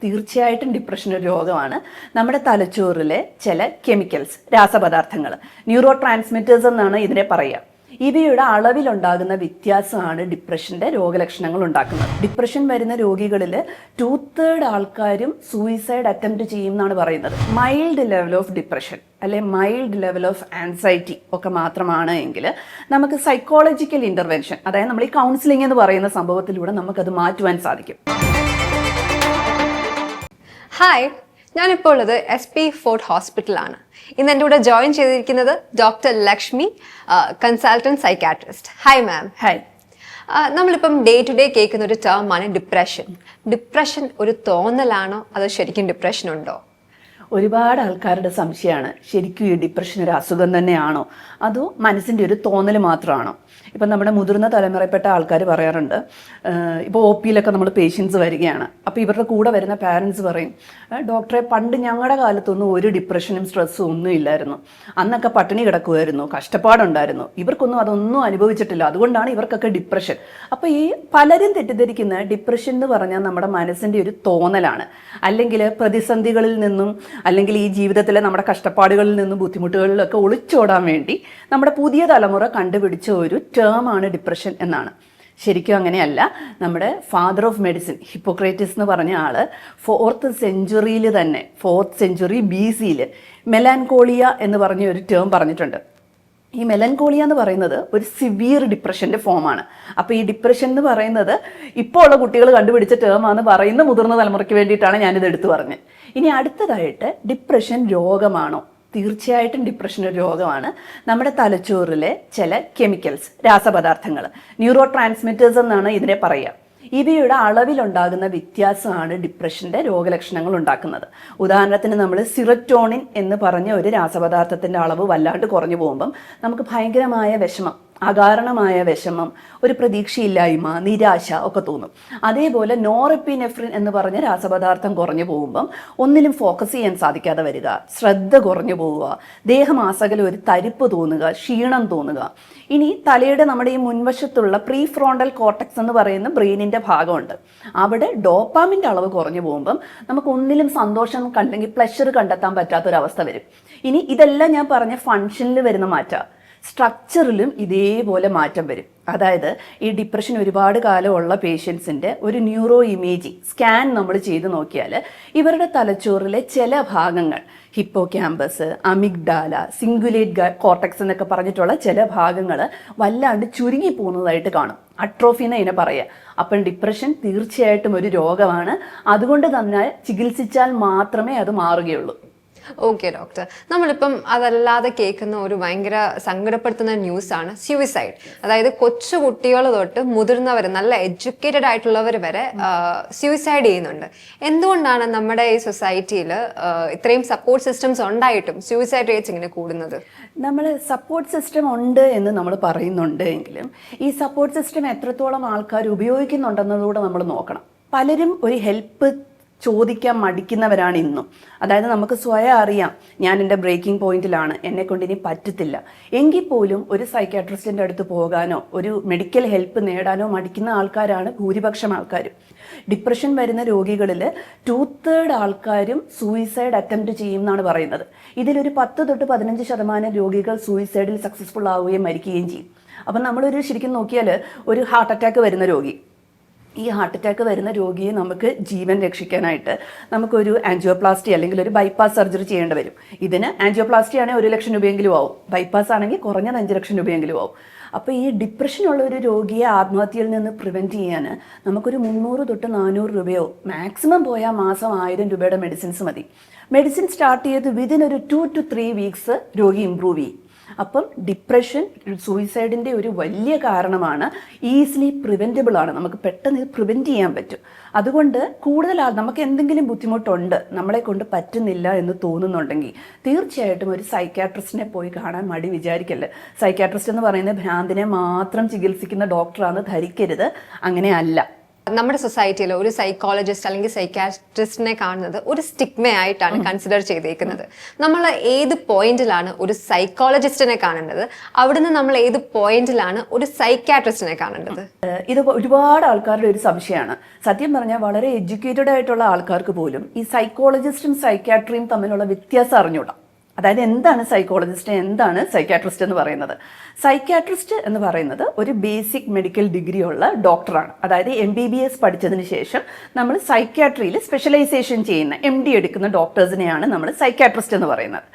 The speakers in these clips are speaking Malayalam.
തീർച്ചയായിട്ടും ഡിപ്രഷൻ ഒരു രോഗമാണ്. നമ്മുടെ തലച്ചോറിലെ ചില കെമിക്കൽസ്, രാസപദാർത്ഥങ്ങൾ, ന്യൂറോ ട്രാൻസ്മിറ്റേഴ്സ് എന്നാണ് ഇതിനെ പറയുക. ഇവയുടെ അളവിലുണ്ടാകുന്ന വ്യത്യാസമാണ് ഡിപ്രഷൻ്റെ രോഗലക്ഷണങ്ങൾ ഉണ്ടാക്കുന്നത്. ഡിപ്രഷൻ വരുന്ന രോഗികളിൽ 2/3 ആൾക്കാരും സൂയിസൈഡ് അറ്റംപ്റ്റ് ചെയ്യും എന്നാണ് പറയുന്നത്. മൈൽഡ് ലെവൽ ഓഫ് ഡിപ്രഷൻ അല്ലെ മൈൽഡ് ലെവൽ ഓഫ് ആൻസൈറ്റി ഒക്കെ മാത്രമാണ് എങ്കിൽ നമുക്ക് സൈക്കോളജിക്കൽ ഇൻ്റർവെൻഷൻ, അതായത് നമ്മൾ ഈ കൗൺസിലിംഗ് എന്ന് പറയുന്ന സംഭവത്തിലൂടെ നമുക്കത് മാറ്റുവാൻ സാധിക്കും. ഹായ്, ഞാനിപ്പോൾ ഉള്ളത് SP ഫോർട്ട് ഹോസ്പിറ്റലാണ്. ഇന്ന് എൻ്റെ കൂടെ ജോയിൻ ചെയ്തിരിക്കുന്നത് doctor Lakshmi, consultant psychiatrist. Hi ma'am. Hi. നമ്മളിപ്പം ഡേ ടു ഡേ കേൾക്കുന്ന ഒരു ടേമാണ് ഡിപ്രഷൻ. ഡിപ്രഷൻ ഒരു തോന്നലാണോ അതോ ശരിക്കും ഡിപ്രഷൻ ഉണ്ടോ? ഒരുപാട് ആൾക്കാരുടെ സംശയമാണ്, ശരിക്കും ഈ ഡിപ്രഷൻ ഒരു അസുഖം തന്നെയാണോ അതോ മനസ്സിൻ്റെ ഒരു തോന്നൽ മാത്രമാണോ? ഇപ്പം നമ്മുടെ മുതിർന്ന തലമുറയിൽപ്പെട്ട ആൾക്കാർ പറയാറുണ്ട്, ഇപ്പോൾ OP നമ്മൾ പേഷ്യൻസ് വരികയാണ്, അപ്പോൾ ഇവരുടെ കൂടെ വരുന്ന പാരൻസ് പറയും, ഡോക്ടറെ പണ്ട് ഞങ്ങളുടെ കാലത്തൊന്നും ഒരു ഡിപ്രഷനും സ്ട്രെസ്സും ഒന്നും ഇല്ലായിരുന്നു, അന്നൊക്കെ പട്ടിണി കിടക്കുമായിരുന്നു, കഷ്ടപ്പാടുണ്ടായിരുന്നു, ഇവർക്കൊന്നും അതൊന്നും അനുഭവിച്ചിട്ടില്ല, അതുകൊണ്ടാണ് ഇവർക്കൊക്കെ ഡിപ്രഷൻ. അപ്പോൾ ഈ പലരും തെറ്റിദ്ധരിക്കുന്ന ഡിപ്രഷൻ എന്ന് പറഞ്ഞാൽ നമ്മുടെ മനസ്സിൻ്റെ ഒരു തോന്നലാണ്, അല്ലെങ്കിൽ പ്രതിസന്ധികളിൽ നിന്നും അല്ലെങ്കിൽ ഈ ജീവിതത്തിലെ നമ്മുടെ കഷ്ടപ്പാടുകളിൽ നിന്നും ബുദ്ധിമുട്ടുകളിലൊക്കെ ഒളിച്ചോടാൻ വേണ്ടി നമ്മുടെ പുതിയ തലമുറ കണ്ടുപിടിച്ച ഒരു ടേമാണ് ഡിപ്രഷൻ എന്നാണ്. ശരിക്കും അങ്ങനെയല്ല. നമ്മുടെ ഫാദർ ഓഫ് മെഡിസിൻ ഹിപ്പോക്രേറ്റിസ് എന്ന് പറഞ്ഞ ആൾ 4th സെഞ്ച്വറിയിൽ തന്നെ 4th സെഞ്ച്വറി BC മെലാൻകോളിയ എന്ന് പറഞ്ഞ ഒരു ടേം പറഞ്ഞിട്ടുണ്ട്. ഈ മെലൻകോളിയ എന്ന് പറയുന്നത് ഒരു സിവിയർ ഡിപ്രഷൻ്റെ ഫോമാണ്. അപ്പോൾ ഈ ഡിപ്രഷൻ എന്ന് പറയുന്നത് ഇപ്പോൾ ഉള്ള കുട്ടികൾ കണ്ടുപിടിച്ച ടേമാണെന്ന് പറയുന്ന മുതിർന്ന തലമുറയ്ക്ക് വേണ്ടിയിട്ടാണ് ഞാനിത് എടുത്തു പറഞ്ഞത്. ഇനി അടുത്തതായിട്ട്, ഡിപ്രഷൻ രോഗമാണോ? തീർച്ചയായിട്ടും ഡിപ്രഷൻ ഒരു രോഗമാണ്. നമ്മുടെ തലച്ചോറിലെ ചില കെമിക്കൽസ്, രാസപദാർത്ഥങ്ങൾ, ന്യൂറോ ട്രാൻസ്മിറ്റേഴ്സ് എന്നാണ് ഇതിനെ പറയുക. ഇവയുടെ അളവിലുണ്ടാകുന്ന വ്യത്യാസമാണ് ഡിപ്രഷൻ്റെ രോഗലക്ഷണങ്ങൾ ഉണ്ടാക്കുന്നത്. ഉദാഹരണത്തിന് നമ്മൾ സിററ്റോണിൻ എന്ന് പറഞ്ഞ ഒരു രാസപദാർത്ഥത്തിൻ്റെ അളവ് വല്ലാണ്ട് കുറഞ്ഞു പോകുമ്പം നമുക്ക് ഭയങ്കരമായ വിഷമം, അകാരണമായ വിഷമം, ഒരു പ്രതീക്ഷയില്ലായ്മ, നിരാശ ഒക്കെ തോന്നും. അതേപോലെ നോറെപ്പിനെഫ്രിൻ എന്ന് പറഞ്ഞ രാസപദാർത്ഥം കുറഞ്ഞു പോകുമ്പം ഒന്നിലും ഫോക്കസ് ചെയ്യാൻ സാധിക്കാതെ വരിക, ശ്രദ്ധ കുറഞ്ഞു പോവുക, ദേഹമാസകലം ഒരു തരിപ്പ് തോന്നുക, ക്ഷീണം തോന്നുക. ഇനി തലയുടെ നമ്മുടെ ഈ മുൻവശത്തുള്ള പ്രീ ഫ്രോണ്ടൽ കോർട്ടക്സ് എന്ന് പറയുന്ന ബ്രെയിനിൻ്റെ ഭാഗമുണ്ട്, അവിടെ ഡോപ്പാമിൻ്റെ അളവ് കുറഞ്ഞു പോകുമ്പം നമുക്ക് ഒന്നിലും സന്തോഷം അല്ലെങ്കിൽ പ്ലഷർ കണ്ടെത്താൻ പറ്റാത്തൊരവസ്ഥ വരും. ഇനി ഇതെല്ലാം ഞാൻ പറഞ്ഞ ഫങ്ഷനിൽ വരുന്ന മാറ്റം, സ്ട്രക്ചറിലും ഇതേപോലെ മാറ്റം വരും. അതായത് ഈ ഡിപ്രഷൻ ഒരുപാട് കാലമുള്ള പേഷ്യൻസിൻ്റെ ഒരു ന്യൂറോ ഇമേജിങ് സ്കാൻ നമ്മൾ ചെയ്ത് നോക്കിയാൽ ഇവരുടെ തലച്ചോറിലെ ചില ഭാഗങ്ങൾ, Hippo campus, amygdala, cingulate cortex എന്നൊക്കെ പറഞ്ഞിട്ടുള്ള ചില ഭാഗങ്ങൾ വല്ലാണ്ട് ചുരുങ്ങി പോകുന്നതായിട്ട് കാണും. അട്രോഫി എന്ന് ഇതിനെ പറയുക. അപ്പം ഡിപ്രഷൻ തീർച്ചയായിട്ടും ഒരു രോഗമാണ്. അതുകൊണ്ട് തന്നെ ചികിത്സിച്ചാൽ മാത്രമേ അത് മാറുകയുള്ളൂ. ഓക്കെ ഡോക്ടർ, നമ്മളിപ്പം അതല്ലാതെ കേൾക്കുന്ന ഒരു ഭയങ്കര സങ്കടപ്പെടുത്തുന്ന ന്യൂസാണ് സ്യൂയിസൈഡ്. അതായത് കൊച്ചു കുട്ടികൾ തൊട്ട് മുതിർന്നവർ, നല്ല എഡ്യൂക്കേറ്റഡ് ആയിട്ടുള്ളവർ വരെ സ്യൂയിസൈഡ് ചെയ്യുന്നുണ്ട്. എന്തുകൊണ്ടാണ് നമ്മുടെ ഈ സൊസൈറ്റിയിൽ ഇത്രയും സപ്പോർട്ട് സിസ്റ്റംസ് ഉണ്ടായിട്ടും സ്യൂയിസൈഡ് റേറ്റ്സ് ഇങ്ങനെ കൂടുന്നത്? നമ്മൾ സപ്പോർട്ട് സിസ്റ്റം ഉണ്ട് എന്ന് നമ്മൾ പറയുന്നുണ്ട് എങ്കിലും ഈ സപ്പോർട്ട് സിസ്റ്റം എത്രത്തോളം ആൾക്കാർ ഉപയോഗിക്കുന്നുണ്ടെന്നതുകൂടെ നമ്മൾ നോക്കണം. പലരും ഒരു ഹെൽപ്പ് ചോദിക്കാൻ മടിക്കുന്നവരാണ് ഇന്നും. അതായത് നമുക്ക് സ്വയം അറിയാം, ഞാൻ എൻ്റെ ബ്രേക്കിംഗ് പോയിന്റിലാണ്, എന്നെക്കൊണ്ട് ഇനി പറ്റത്തില്ല, എങ്കിൽ പോലും ഒരു സൈക്കാട്രിസ്റ്റിൻ്റെ അടുത്ത് പോകാനോ ഒരു മെഡിക്കൽ ഹെൽപ്പ് നേടാനോ മടിക്കുന്ന ആൾക്കാരാണ് ഭൂരിപക്ഷം ആൾക്കാരും. ഡിപ്രഷൻ വരുന്ന രോഗികളിൽ 2/3 ആൾക്കാരും സൂയിസൈഡ് അറ്റംപ്റ്റ് ചെയ്യും എന്നാണ് പറയുന്നത്. ഇതിലൊരു 10 തൊട്ട് 15% രോഗികൾ സൂയിസൈഡിൽ സക്സസ്ഫുൾ ആവുകയും മരിക്കുകയും ചെയ്യും. അപ്പം നമ്മളൊരു ശരിക്കും നോക്കിയാൽ ഒരു ഹാർട്ട് അറ്റാക്ക് വരുന്ന രോഗി, ഈ ഹാർട്ട് അറ്റാക്ക് വരുന്ന രോഗിയെ നമുക്ക് ജീവൻ രക്ഷിക്കാനായിട്ട് നമുക്കൊരു ആൻജിയോപ്ലാസ്റ്റി അല്ലെങ്കിൽ ഒരു ബൈപ്പാസ് സർജറി ചെയ്യേണ്ടി വരും. ഇതിന് ആൻജിയോപ്ലാസ്റ്റി ആണെങ്കിൽ 1 ലക്ഷം രൂപയെങ്കിലും ആവും, ബൈപ്പാസ് ആണെങ്കിൽ കുറഞ്ഞത് 5 ലക്ഷം രൂപയെങ്കിലും ആവും. അപ്പോൾ ഈ ഡിപ്രഷനുള്ള ഒരു രോഗിയെ ആത്മഹത്യയിൽ നിന്ന് പ്രിവെൻറ്റ് ചെയ്യാൻ നമുക്കൊരു 300 തൊട്ട് 400 രൂപയോ മാക്സിമം പോയാൽ മാസം 1000 രൂപയുടെ മെഡിസിൻസ് മതി. മെഡിസിൻ സ്റ്റാർട്ട് ചെയ്ത് വിതിൻ ഒരു 2 to 3 വീക്സ് രോഗി ഇമ്പ്രൂവ് ചെയ്യും. അപ്പം ഡിപ്രഷൻ സൂയിസൈഡിൻ്റെ ഒരു വലിയ കാരണമാണ്. ഈസിലി പ്രിവെൻറ്റബിൾ ആണ്, നമുക്ക് പെട്ടെന്ന് ഇത് പ്രിവെൻറ്റ് ചെയ്യാൻ പറ്റും. അതുകൊണ്ട് കൂടുതൽ നമുക്ക് എന്തെങ്കിലും ബുദ്ധിമുട്ടുണ്ട്, നമ്മളെ കൊണ്ട് പറ്റുന്നില്ല എന്ന് തോന്നുന്നുണ്ടെങ്കിൽ തീർച്ചയായിട്ടും ഒരു സൈക്കാട്രിസ്റ്റിനെ പോയി കാണാൻ മടി വിചാരിക്കല്ലേ. സൈക്കാട്രിസ്റ്റ് എന്ന് പറയുന്നത് ഭ്രാന്തിനെ മാത്രം ചികിത്സിക്കുന്ന ഡോക്ടറാണെന്ന് ധരിക്കരുത്, അങ്ങനെ അല്ല. നമ്മുടെ സൊസൈറ്റിയിൽ ഒരു സൈക്കോളജിസ്റ്റ് അല്ലെങ്കിൽ സൈക്കാട്രിസ്റ്റിനെ കാണുന്നത് ഒരു സ്റ്റിഗ്മയായിട്ടാണ് കൺസിഡർ ചെയ്തേക്കുന്നത്. നമ്മൾ ഏത് പോയിന്റിലാണ് ഒരു സൈക്കോളജിസ്റ്റിനെ കാണേണ്ടത്, അവിടുന്ന് നമ്മൾ ഏത് പോയിന്റിലാണ് ഒരു സൈക്കാട്രിസ്റ്റിനെ കാണേണ്ടത്? ഇത് ഒരുപാട് ആൾക്കാരുടെ ഒരു സംശയമാണ്. സത്യം പറഞ്ഞാൽ വളരെ എഡ്യൂക്കേറ്റഡ് ആയിട്ടുള്ള ആൾക്കാർക്ക് പോലും ഈ സൈക്കോളജിസ്റ്റും സൈക്കാട്രിയും തമ്മിലുള്ള വ്യത്യാസം അറിഞ്ഞൂടാ. അതായത് എന്താണ് സൈക്കോളജിസ്റ്റ്, എന്താണ് സൈക്കാട്രിസ്റ്റ് എന്ന് പറയുന്നത്. സൈക്കാട്രിസ്റ്റ് എന്ന് പറയുന്നത് ഒരു ബേസിക് മെഡിക്കൽ ഡിഗ്രി ഉള്ള ഡോക്ടറാണ്. അതായത് MBBS പഠിച്ചതിന് ശേഷം നമ്മൾ സൈക്കാട്രിയിൽ സ്പെഷ്യലൈസേഷൻ ചെയ്യുന്ന MD എടുക്കുന്ന ഡോക്ടേഴ്സിനെയാണ് നമ്മൾ സൈക്കാട്രിസ്റ്റ് എന്ന് പറയുന്നത്.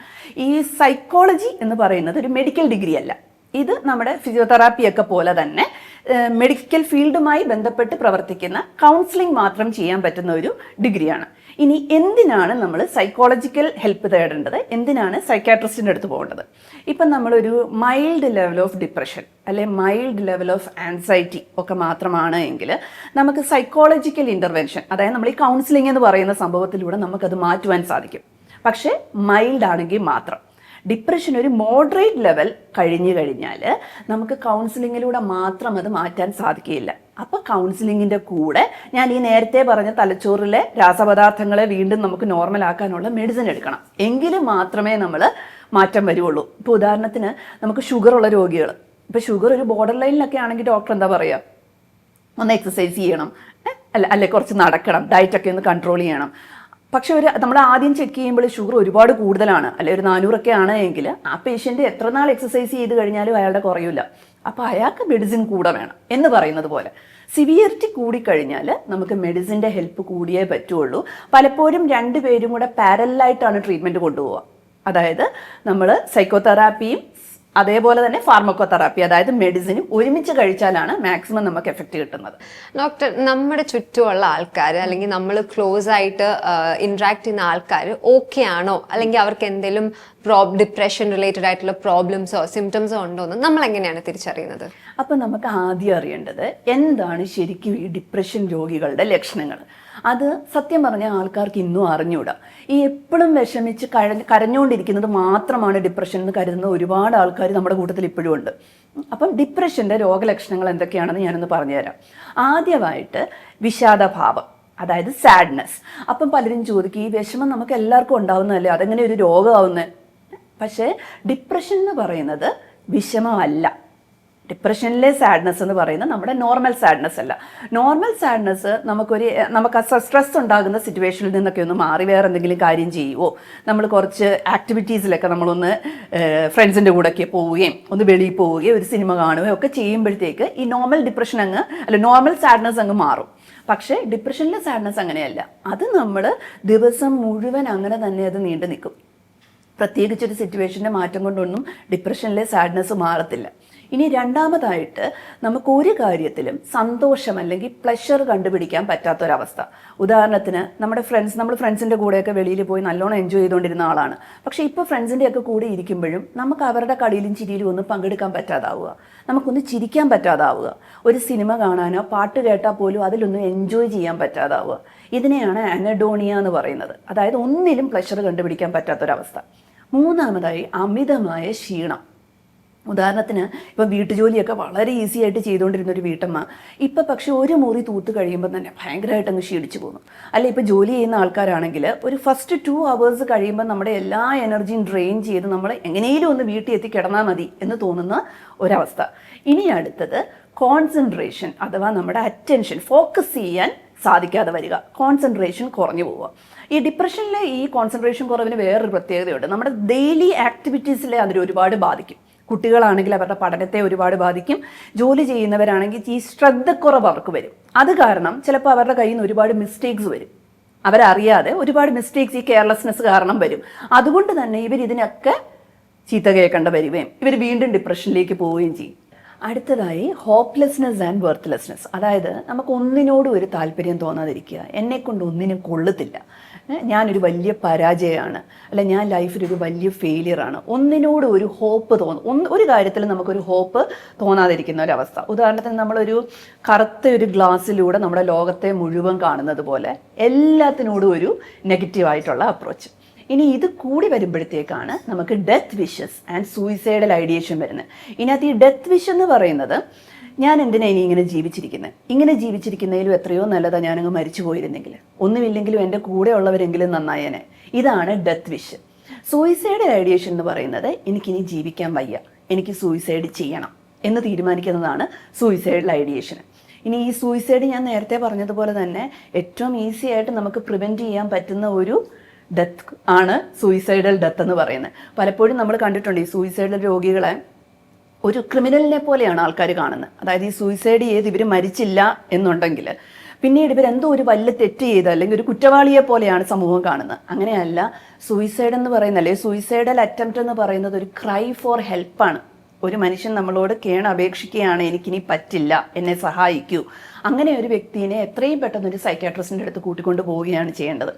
ഈ സൈക്കോളജി എന്ന് പറയുന്നത് ഒരു മെഡിക്കൽ ഡിഗ്രി അല്ല. ഇത് നമ്മുടെ ഫിസിയോതെറാപ്പിയൊക്കെ പോലെ തന്നെ മെഡിക്കൽ ഫീൽഡുമായി ബന്ധപ്പെട്ട് പ്രവർത്തിക്കുന്ന കൗൺസിലിംഗ് മാത്രം ചെയ്യാൻ പറ്റുന്ന ഒരു ഡിഗ്രിയാണ്. ഇനി എന്തിനാണ് നമ്മൾ സൈക്കോളജിക്കൽ ഹെൽപ്പ് തേടേണ്ടത്, എന്തിനാണ് സൈക്കാട്രിസ്റ്റിൻ്റെ അടുത്ത് പോകേണ്ടത്? ഇപ്പം നമ്മളൊരു മൈൽഡ് ലെവൽ ഓഫ് ഡിപ്രഷൻ അല്ലെ മൈൽഡ് ലെവൽ ഓഫ് ആൻസൈറ്റി ഒക്കെ മാത്രമാണ് എങ്കിൽ നമുക്ക് സൈക്കോളജിക്കൽ ഇൻ്റർവെൻഷൻ, അതായത് നമ്മൾ ഈ കൗൺസിലിംഗ് എന്ന് പറയുന്ന സംഭവത്തിലൂടെ നമുക്കത് മാറ്റുവാൻ സാധിക്കും. പക്ഷേ മൈൽഡ് ആണെങ്കിൽ മാത്രം. ഡിപ്രഷൻ ഒരു മോഡറേറ്റ് ലെവൽ കഴിഞ്ഞു കഴിഞ്ഞാൽ നമുക്ക് കൗൺസിലിങ്ങിലൂടെ മാത്രം അത് മാറ്റാൻ സാധിക്കുകയില്ല. അപ്പോൾ കൗൺസിലിങ്ങിൻ്റെ കൂടെ ഞാൻ ഈ നേരത്തെ പറഞ്ഞ തലച്ചോറിലെ രാസപദാർത്ഥങ്ങളെ വീണ്ടും നമുക്ക് നോർമലാക്കാനുള്ള മെഡിസിൻ എടുക്കണം. എങ്കിലും മാത്രമേ നമ്മൾ മാറ്റം വരുള്ളൂ. ഇപ്പോൾ ഉദാഹരണത്തിന് നമുക്ക് ഷുഗറുള്ള രോഗികൾ, ഇപ്പോൾ ഷുഗർ ഒരു ബോർഡർ ലൈനിലൊക്കെ ആണെങ്കിൽ ഡോക്ടർ എന്താ പറയുക, ഒന്ന് എക്സസൈസ് ചെയ്യണം, അല്ലെ കുറച്ച് നടക്കണം, ഡയറ്റൊക്കെ ഒന്ന് കൺട്രോൾ ചെയ്യണം. പക്ഷെ നമ്മൾ ആദ്യം ചെക്ക് ചെയ്യുമ്പോൾ ഷുഗർ ഒരുപാട് കൂടുതലാണ്, അല്ലെ ഒരു 400 ആണ് എങ്കിൽ ആ പേഷ്യൻ്റ് എത്ര നാൾ എക്സസൈസ് ചെയ്ത് കഴിഞ്ഞാലും അയാളുടെ കുറയില്ല. അപ്പോൾ അയാൾക്ക് മെഡിസിൻ കൂടെ വേണം എന്ന് പറയുന്നത് പോലെ സിവിയറിറ്റി കൂടിക്കഴിഞ്ഞാൽ നമുക്ക് മെഡിസിൻ്റെ ഹെൽപ്പ് കൂടിയേ പറ്റുള്ളൂ. പലപ്പോഴും രണ്ടുപേരും കൂടെ പാരലായിട്ടാണ് ട്രീറ്റ്മെൻറ്റ് കൊണ്ടുപോവുക. അതായത് നമ്മൾ സൈക്കോതെറാപ്പിയും അതേപോലെ തന്നെ ഫാർമക്കോതെറാപ്പി, അതായത് മെഡിസിനും ഒരുമിച്ച് കഴിച്ചാലാണ് മാക്സിമം നമുക്ക് എഫക്റ്റ് കിട്ടുന്നത്. ഡോക്ടർ, നമ്മുടെ ചുറ്റുമുള്ള ആൾക്കാർ അല്ലെങ്കിൽ നമ്മൾ ക്ലോസ് ആയിട്ട് ഇന്ററാക്ട് ചെയ്യുന്ന ആൾക്കാർ ഓക്കെ ആണോ, അല്ലെങ്കിൽ അവർക്ക് എന്തെങ്കിലും ഡിപ്രഷൻ റിലേറ്റഡ് ആയിട്ടുള്ള പ്രോബ്ലംസോ സിംറ്റംസോ ഉണ്ടോ എന്ന് നമ്മൾ എങ്ങനെയാണ് തിരിച്ചറിയുന്നത്? അപ്പം നമുക്ക് ആദ്യം അറിയേണ്ടത് എന്താണ് ശരിക്കും ഈ ഡിപ്രഷൻ രോഗികളുടെ ലക്ഷണങ്ങൾ. അത് സത്യം പറഞ്ഞ ആൾക്കാർക്ക് ഇന്നും അറിഞ്ഞൂടാ. ഈ എപ്പോഴും വിഷമിച്ച് കരഞ്ഞുകൊണ്ടിരിക്കുന്നത് മാത്രമാണ് ഡിപ്രഷൻ എന്ന് കരുതുന്ന ഒരുപാട് ആൾക്കാർ നമ്മുടെ കൂട്ടത്തിൽ ഇപ്പോഴും ഉണ്ട്. അപ്പം ഡിപ്രഷൻ്റെ രോഗലക്ഷണങ്ങൾ എന്തൊക്കെയാണെന്ന് ഞാനൊന്ന് പറഞ്ഞുതരാം. ആദ്യമായിട്ട് വിഷാദഭാവം, അതായത് സാഡ്നെസ്. അപ്പം പലരും ചോദിക്കും, ഈ വിഷമം നമുക്ക് എല്ലാവർക്കും ഉണ്ടാവുന്നതല്ലേ, അതെങ്ങനെ ഒരു രോഗമാവുന്നത്? പക്ഷേ ഡിപ്രഷൻ എന്ന് പറയുന്നത് വിഷമമല്ല. ഡിപ്രഷനിലെ സാഡ്നെസ് എന്ന് പറയുന്നത് നമ്മുടെ നോർമൽ സാഡ്നെസ് അല്ല. നോർമൽ സാഡ്നെസ് നമുക്ക് ആ സ്ട്രെസ് ഉണ്ടാകുന്ന സിറ്റുവേഷനിൽ നിന്നൊക്കെ ഒന്ന് മാറി വേറെ എന്തെങ്കിലും കാര്യം ചെയ്യുമോ, നമ്മൾ കുറച്ച് ആക്ടിവിറ്റീസിലൊക്കെ നമ്മളൊന്ന് ഫ്രണ്ട്സിൻ്റെ കൂടെയൊക്കെ പോവുകയും ഒന്ന് വെളിയിൽ പോവുകയും ഒരു സിനിമ കാണുകയും ഒക്കെ ചെയ്യുമ്പോഴത്തേക്ക് ഈ നോർമൽ ഡിപ്രഷൻ നോർമൽ സാഡ്നെസ് അങ്ങ് മാറും. പക്ഷേ ഡിപ്രഷനിലെ സാഡ്നെസ് അങ്ങനെയല്ല. അത് നമ്മൾ ദിവസം മുഴുവൻ അങ്ങനെ തന്നെ അത് നീണ്ടു നിൽക്കും. പ്രത്യേകിച്ചൊരു സിറ്റുവേഷൻ്റെ മാറ്റം കൊണ്ടൊന്നും ഡിപ്രഷനിലെ സാഡ്നെസ് മാറത്തില്ല. ഇനി രണ്ടാമതായിട്ട് നമുക്ക് ഒരു കാര്യത്തിലും സന്തോഷം അല്ലെങ്കിൽ പ്ലഷർ കണ്ടുപിടിക്കാൻ പറ്റാത്തൊരവസ്ഥ. ഉദാഹരണത്തിന് നമ്മൾ ഫ്രണ്ട്സിൻ്റെ കൂടെയൊക്കെ വെളിയിൽ പോയി നല്ലോണം എൻജോയ് ചെയ്തുകൊണ്ടിരുന്ന ആളാണ്. പക്ഷേ ഇപ്പോൾ ഫ്രണ്ട്സിൻ്റെയൊക്കെ കൂടെ ഇരിക്കുമ്പോഴും നമുക്ക് അവരുടെ കളിയിലും ചിരിയിലും ഒന്നും പങ്കെടുക്കാൻ പറ്റാതാവുക, നമുക്കൊന്ന് ചിരിക്കാൻ പറ്റാതാവുക, ഒരു സിനിമ കാണാനോ പാട്ട് കേട്ടാൽ പോലും അതിലൊന്നും എൻജോയ് ചെയ്യാൻ പറ്റാതാവുക. ഇതിനെയാണ് അനഡോണിയ എന്ന് പറയുന്നത്. അതായത് ഒന്നിലും പ്ലഷർ കണ്ടുപിടിക്കാൻ പറ്റാത്തൊരവസ്ഥ. മൂന്നാമതായി അമിതമായ ക്ഷീണം. ഉദാഹരണത്തിന് ഇപ്പം വീട്ടുജോലിയൊക്കെ വളരെ ഈസി ആയിട്ട് ചെയ്തുകൊണ്ടിരുന്ന ഒരു വീട്ടമ്മ ഇപ്പം പക്ഷേ ഒരു മുറി തൂത്ത് കഴിയുമ്പോൾ തന്നെ ഭയങ്കരമായിട്ട് അങ്ങ് ക്ഷീണിച്ചു പോകുന്നു. അല്ല ഇപ്പം ജോലി ചെയ്യുന്ന ആൾക്കാരാണെങ്കിൽ ഒരു ഫസ്റ്റ് 2 hours കഴിയുമ്പോൾ നമ്മുടെ എല്ലാ എനർജിയും ഡ്രെയിൻ ചെയ്ത് നമ്മൾ എങ്ങനെയും ഒന്ന് വീട്ടിൽ എത്തി കിടന്നാൽ മതി എന്ന് തോന്നുന്ന ഒരവസ്ഥ. ഇനി അടുത്തത് കോൺസെൻട്രേഷൻ അഥവാ നമ്മുടെ അറ്റൻഷൻ ഫോക്കസ് ചെയ്യാൻ സാധിക്കാതെ വരിക, കോൺസെൻട്രേഷൻ കുറഞ്ഞു പോവുക. ഈ ഡിപ്രഷനിലെ ഈ കോൺസെൻട്രേഷൻ കുറവിന് വേറൊരു പ്രത്യേകതയുണ്ട്. നമ്മുടെ ഡെയിലി ആക്ടിവിറ്റീസിലെ അതിന് ഒരുപാട് ബാധിക്കും. കുട്ടികളാണെങ്കിൽ അവരുടെ പഠനത്തെ ഒരുപാട് ബാധിക്കും. ജോലി ചെയ്യുന്നവരാണെങ്കിൽ ഈ ശ്രദ്ധക്കുറവ് അവർക്ക് വരും. അത് കാരണം ചിലപ്പോൾ അവരുടെ കയ്യിൽ നിന്ന് ഒരുപാട് മിസ്റ്റേക്സ് വരും. അവരറിയാതെ ഒരുപാട് മിസ്റ്റേക്സ് ഈ കെയർലെസ്നെസ് കാരണം വരും. അതുകൊണ്ട് തന്നെ ഇതിനൊക്കെ ചീത്ത കേൾക്കേണ്ട വരികയും ഇവർ വീണ്ടും ഡിപ്രഷനിലേക്ക് പോവുകയും ചെയ്യും. അടുത്തതായി ഹോപ്പ്ലെസ്നെസ് ആൻഡ് വർത്ത്ലെസ്നെസ്. അതായത് നമുക്ക് ഒന്നിനോടും ഒരു താല്പര്യം തോന്നാതിരിക്കുക, എന്നെക്കൊണ്ട് ഒന്നിനും കൊള്ളത്തില്ല, ഞാനൊരു വലിയ പരാജയമാണ്, അല്ല ഞാൻ ലൈഫിലൊരു വലിയ ഫെയിലിയറാണ്, ഒന്നിനോട് ഒരു ഹോപ്പ് ഒരു കാര്യത്തിൽ നമുക്കൊരു ഹോപ്പ് തോന്നാതിരിക്കുന്ന ഒരവസ്ഥ. ഉദാഹരണത്തിന് നമ്മളൊരു കറുത്ത ഒരു ഗ്ലാസ്സിലൂടെ നമ്മുടെ ലോകത്തെ മുഴുവൻ കാണുന്നത് പോലെ എല്ലാത്തിനോടും ഒരു നെഗറ്റീവായിട്ടുള്ള അപ്രോച്ച്. ഇനി ഇത് കൂടി വരുമ്പോഴത്തേക്കാണ് നമുക്ക് death wishes and suicidal ideation വരുന്നത്. ഇതിനകത്ത് ഈ ഡെത്ത് വിഷ് എന്ന് പറയുന്നത് ഞാൻ എന്തിനാ ഇനി ഇങ്ങനെ ജീവിച്ചിരിക്കുന്നത്, ഇങ്ങനെ ജീവിച്ചിരിക്കുന്നതിലും എത്രയോ നല്ലതാണ് ഞാനങ്ങ് മരിച്ചു പോയിരുന്നെങ്കിൽ, ഒന്നുമില്ലെങ്കിലും എൻ്റെ കൂടെ ഉള്ളവരെങ്കിലും നന്നായേനെ. ഇതാണ് ഡെത്ത് വിഷ്. സൂയിസൈഡ് ഐഡിയേഷൻ എന്ന് പറയുന്നത് എനിക്കിനി ജീവിക്കാൻ വയ്യ, എനിക്ക് സൂയിസൈഡ് ചെയ്യണം എന്ന് തീരുമാനിക്കുന്നതാണ് സൂയിസൈഡൽ ഐഡിയേഷൻ. ഇനി ഈ സൂയിസൈഡ് ഞാൻ നേരത്തെ പറഞ്ഞതുപോലെ തന്നെ ഏറ്റവും ഈസി ആയിട്ട് നമുക്ക് പ്രിവെൻറ്റ് ചെയ്യാൻ പറ്റുന്ന ഒരു ഡെത്ത് ആണ് സൂയിസൈഡൽ ഡെത്ത് എന്ന് പറയുന്നത്. പലപ്പോഴും നമ്മൾ കണ്ടിട്ടുണ്ട് ഈ സൂയിസൈഡൽ രോഗികളെ ഒരു ക്രിമിനലിനെ പോലെയാണ് ആൾക്കാർ കാണുന്നത്. അതായത് ഈ സൂയിസൈഡ് ചെയ്ത് ഇവർ മരിച്ചില്ല എന്നുണ്ടെങ്കിൽ പിന്നീട് ഇവരെന്തോ ഒരു വലിയ തെറ്റ് ചെയ്ത് അല്ലെങ്കിൽ ഒരു കുറ്റവാളിയെ പോലെയാണ് സമൂഹം കാണുന്നത്. അങ്ങനെയല്ല. സൂയിസൈഡ് എന്ന് പറയുന്നത്, അല്ലെങ്കിൽ സൂയിസൈഡൽ അറ്റംപ്റ്റ് എന്ന് പറയുന്നത് ഒരു ക്രൈ ഫോർ ഹെൽപ്പാണ്. ഒരു മനുഷ്യൻ നമ്മളോട് അപേക്ഷിക്കുകയാണ്, എനിക്കിനി പറ്റില്ല, എന്നെ സഹായിക്കൂ. അങ്ങനെ ഒരു വ്യക്തിയെ എത്രയും പെട്ടെന്ന് ഒരു സൈക്യാട്രിസ്റ്റിൻ്റെ അടുത്ത് കൂട്ടിക്കൊണ്ട് പോവുകയാണ് ചെയ്യേണ്ടത്.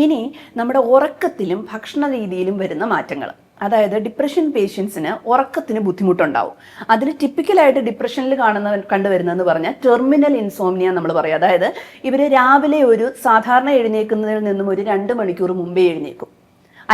ഇനി നമ്മുടെ ഉറക്കത്തിലും ഭക്ഷണ രീതിയിലും വരുന്ന മാറ്റങ്ങൾ, അതായത് ഡിപ്രഷൻ പേഷ്യൻസിന് ഉറക്കത്തിന് ബുദ്ധിമുട്ടുണ്ടാവും. അതിൽ ടിപ്പിക്കലായിട്ട് ഡിപ്രഷനിൽ കണ്ടുവരുന്നതെന്ന് പറഞ്ഞാൽ ടെർമിനൽ ഇൻസോംനിയ നമ്മൾ പറയും. അതായത് ഇവർ രാവിലെ ഒരു സാധാരണ എഴുന്നേൽക്കുന്നതിൽ നിന്നും ഒരു 2 മണിക്കൂർ മുമ്പേ എഴുന്നേൽക്കും,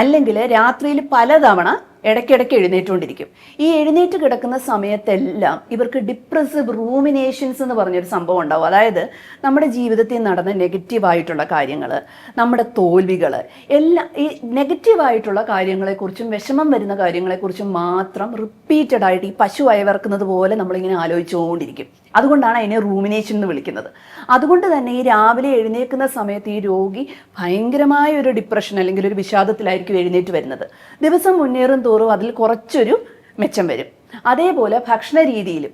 അല്ലെങ്കിൽ രാത്രിയിൽ പലതവണ ഇടയ്ക്കിടയ്ക്ക് എഴുന്നേറ്റുകൊണ്ടിരിക്കും. ഈ എഴുന്നേറ്റ് കിടക്കുന്ന സമയത്തെല്ലാം ഇവർക്ക് ഡിപ്രസീവ് റൂമിനേഷൻസ് എന്ന് പറഞ്ഞൊരു സംഭവം ഉണ്ടാവും. അതായത് നമ്മുടെ ജീവിതത്തിൽ നടന്ന നെഗറ്റീവായിട്ടുള്ള കാര്യങ്ങൾ, നമ്മുടെ തോൽവികൾ എല്ലാം, ഈ നെഗറ്റീവായിട്ടുള്ള കാര്യങ്ങളെക്കുറിച്ചും വിഷമം വരുന്ന കാര്യങ്ങളെക്കുറിച്ചും മാത്രം റിപ്പീറ്റഡ് ആയിട്ട് ഈ പശു അയവിറക്കുന്നത് പോലെ നമ്മളിങ്ങനെ ആലോചിച്ചുകൊണ്ടിരിക്കും. അതുകൊണ്ടാണ് അതിനെ റൂമിനേഷൻ എന്ന് വിളിക്കുന്നത്. അതുകൊണ്ട് തന്നെ ഈ രാവിലെ എഴുന്നേൽക്കുന്ന സമയത്ത് ഈ രോഗി ഭയങ്കരമായ ഒരു ഡിപ്രഷൻ അല്ലെങ്കിൽ ഒരു വിഷാദത്തിലായിരിക്കും എഴുന്നേറ്റ് വരുന്നത്. ദിവസം മുന്നേറും തോറും അതിൽ കുറച്ചൊരു മെച്ചം വരും. അതേപോലെ ഭക്ഷണ രീതിയിലും